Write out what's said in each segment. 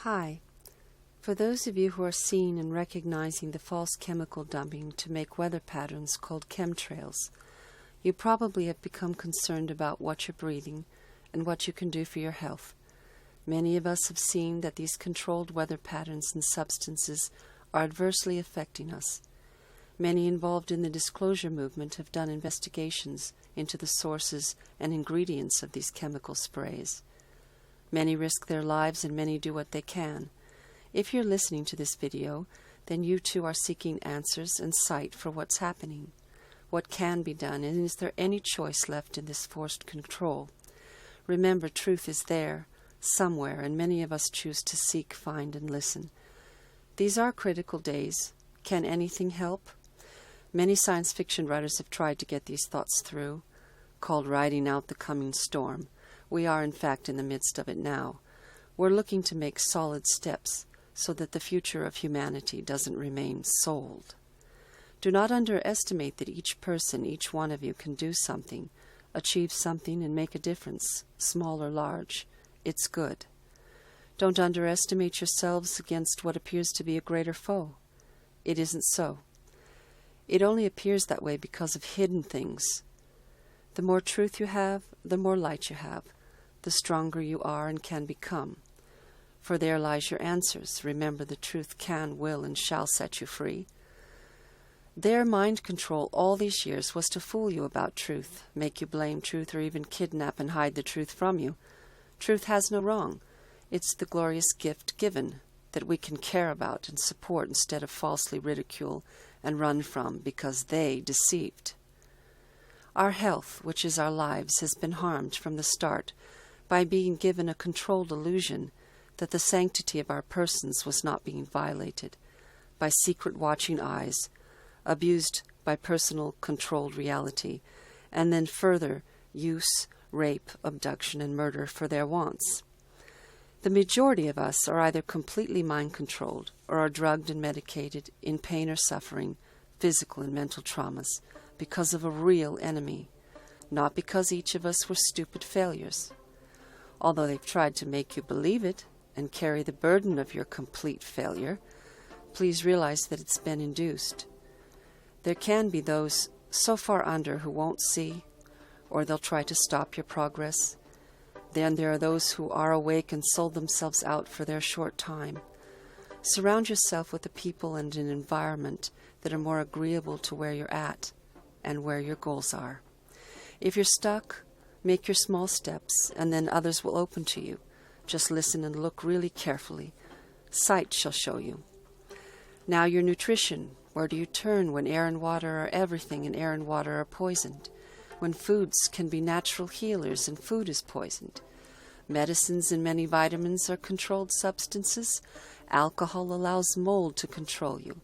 Hi. For those of you who are seeing and recognizing the false chemical dumping to make weather patterns called chemtrails, you probably have become concerned about what you're breathing and what you can do for your health. Many of us have seen that these controlled weather patterns and substances are adversely affecting us. Many involved in the disclosure movement have done investigations into the sources and ingredients of these chemical sprays. Many risk their lives and many do what they can. If you're listening to this video, then you too are seeking answers and sight for what's happening. What can be done, and is there any choice left in this forced control? Remember, truth is there, somewhere, and many of us choose to seek, find, and listen. These are critical days. Can anything help? Many science fiction writers have tried to get these thoughts through, called riding out the coming storm. We are, in fact, in the midst of it now. We're looking to make solid steps so that the future of humanity doesn't remain sold. Do not underestimate that each person, each one of you, can do something, achieve something, and make a difference, small or large. It's good. Don't underestimate yourselves against what appears to be a greater foe. It isn't so. It only appears that way because of hidden things. The more truth you have, the more light you have, the stronger you are and can become. For there lies your answers. Remember, the truth can, will, and shall set you free. Their mind control all these years was to fool you about truth, make you blame truth, or even kidnap and hide the truth from you. Truth has no wrong. It's the glorious gift given that we can care about and support instead of falsely ridicule and run from because they deceived. Our health, which is our lives, has been harmed from the start by being given a controlled illusion that the sanctity of our persons was not being violated, by secret watching eyes, abused by personal controlled reality, and then further use, rape, abduction, and murder for their wants. The majority of us are either completely mind-controlled or are drugged and medicated, in pain or suffering, physical and mental traumas, because of a real enemy, not because each of us were stupid failures. Although they've tried to make you believe it and carry the burden of your complete failure, please realize that it's been induced. There can be those so far under who won't see, or they'll try to stop your progress. Then there are those who are awake and sold themselves out for their short time. Surround yourself with the people and an environment that are more agreeable to where you're at and where your goals are. If you're stuck, make your small steps, and then others will open to you. Just listen and look really carefully. Sight shall show you. Now your nutrition. Where do you turn when air and water are everything and air and water are poisoned? When foods can be natural healers and food is poisoned? Medicines and many vitamins are controlled substances. Alcohol allows mold to control you.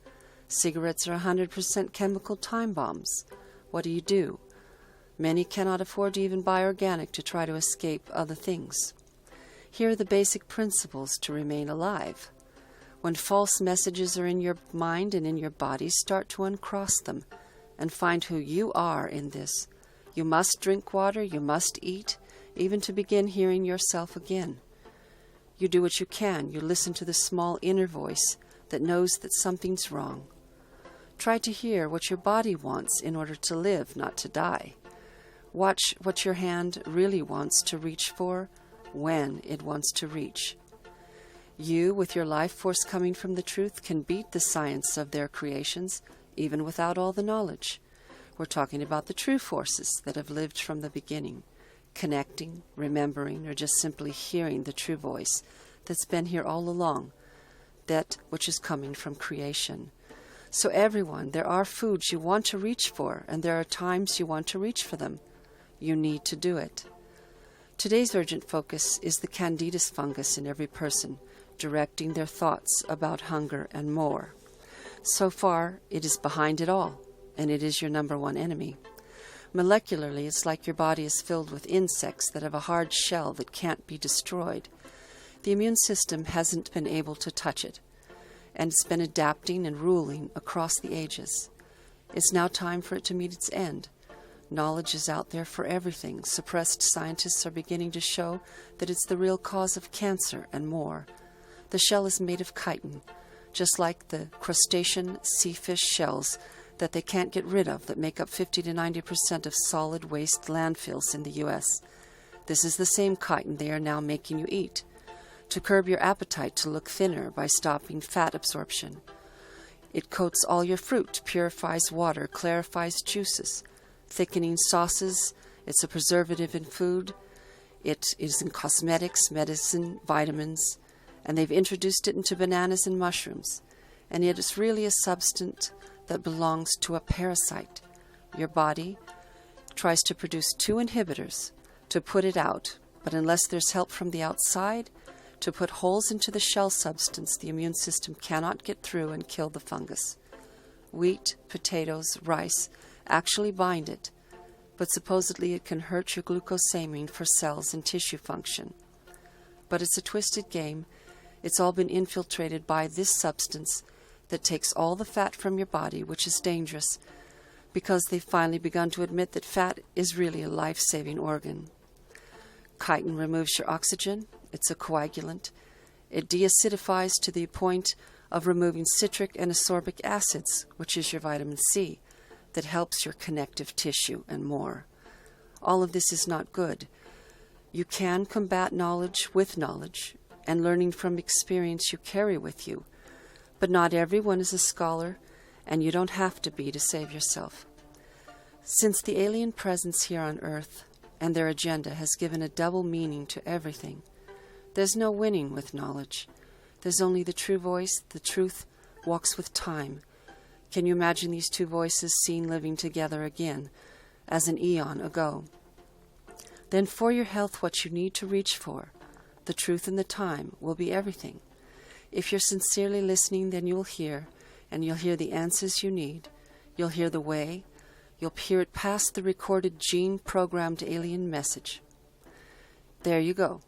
Cigarettes are 100% chemical time bombs. What do? Many cannot afford to even buy organic to try to escape other things. Here are the basic principles to remain alive. When false messages are in your mind and in your body, start to uncross them and find who you are in this. You must drink water, you must eat, even to begin hearing yourself again. You do what you can. You listen to the small inner voice that knows that something's wrong. Try to hear what your body wants in order to live, not to die. Watch what your hand really wants to reach for, when it wants to reach. You, with your life force coming from the truth, can beat the science of their creations, even without all the knowledge. We're talking about the true forces that have lived from the beginning, connecting, remembering, or just simply hearing the true voice that's been here all along, that which is coming from creation. So everyone, there are foods you want to reach for, and there are times you want to reach for them. You need to do it. Today's urgent focus is the candidus fungus in every person, directing their thoughts about hunger and more. So far, it is behind it all, and it is your number one enemy. Molecularly, it's like your body is filled with insects that have a hard shell that can't be destroyed. The immune system hasn't been able to touch it, and it's been adapting and ruling across the ages. It's now time for it to meet its end. Knowledge is out there for everything. Suppressed scientists are beginning to show that it's the real cause of cancer and more. The shell is made of chitin, just like the crustacean sea fish shells that they can't get rid of that make up 50 to 90% of solid waste landfills in the U.S. This is the same chitin they are now making you eat, to curb your appetite to look thinner by stopping fat absorption. It coats all your fruit, purifies water, clarifies juices, thickening sauces. It's a preservative in food. It is in cosmetics, medicine, vitamins, and they've introduced it into bananas and mushrooms. And it is really a substance that belongs to a parasite. Your body tries to produce 2 inhibitors to put it out, but unless there's help from the outside to put holes into the shell substance, the immune system cannot get through and kill the fungus. Wheat, potatoes, rice actually bind it, but supposedly it can hurt your glucosamine for cells and tissue function. But it's a twisted game. It's all been infiltrated by this substance that takes all the fat from your body, which is dangerous, because they've finally begun to admit that fat is really a life-saving organ. Chitin removes your oxygen. It's a coagulant. It deacidifies to the point of removing citric and ascorbic acids, which is your vitamin C, that helps your connective tissue and more. All of this is not good. You can combat knowledge with knowledge, and learning from experience you carry with you. But not everyone is a scholar, and you don't have to be to save yourself. Since the alien presence here on Earth and their agenda has given a double meaning to everything, there's no winning with knowledge. There's only the true voice. The truth walks with time. Can you imagine these 2 voices seen living together again, as an eon ago? Then for your health, what you need to reach for, the truth and the time, will be everything. If you're sincerely listening, then you'll hear, and you'll hear the answers you need. You'll hear the way. You'll hear it past the recorded gene-programmed alien message. There you go.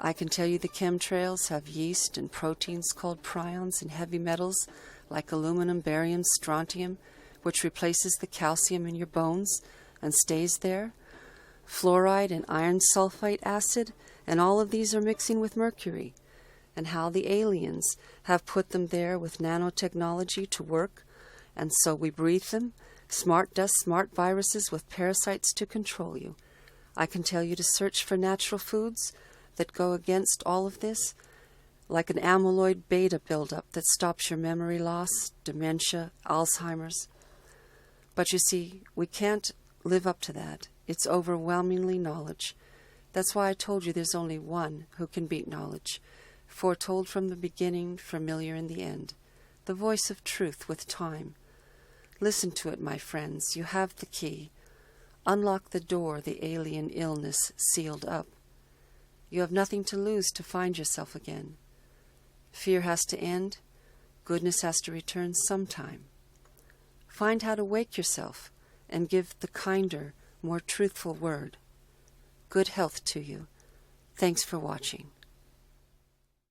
I can tell you the chemtrails have yeast and proteins called prions and heavy metals like aluminum, barium, strontium, which replaces the calcium in your bones and stays there, fluoride and iron sulfite acid, and all of these are mixing with mercury, and how the aliens have put them there with nanotechnology to work, and so we breathe them, smart dust, smart viruses with parasites to control you. I can tell you to search for natural foods that go against all of this, like an amyloid beta buildup that stops your memory loss, dementia, Alzheimer's. But you see, we can't live up to that. It's overwhelmingly knowledge. That's why I told you there's only one who can beat knowledge, foretold from the beginning, familiar in the end, the voice of truth with time. Listen to it, my friends. You have the key. Unlock the door the alien illness sealed up. You have nothing to lose to find yourself again. Fear has to end. Goodness has to return sometime. Find how to wake yourself and give the kinder, more truthful word. Good health to you. Thanks for watching.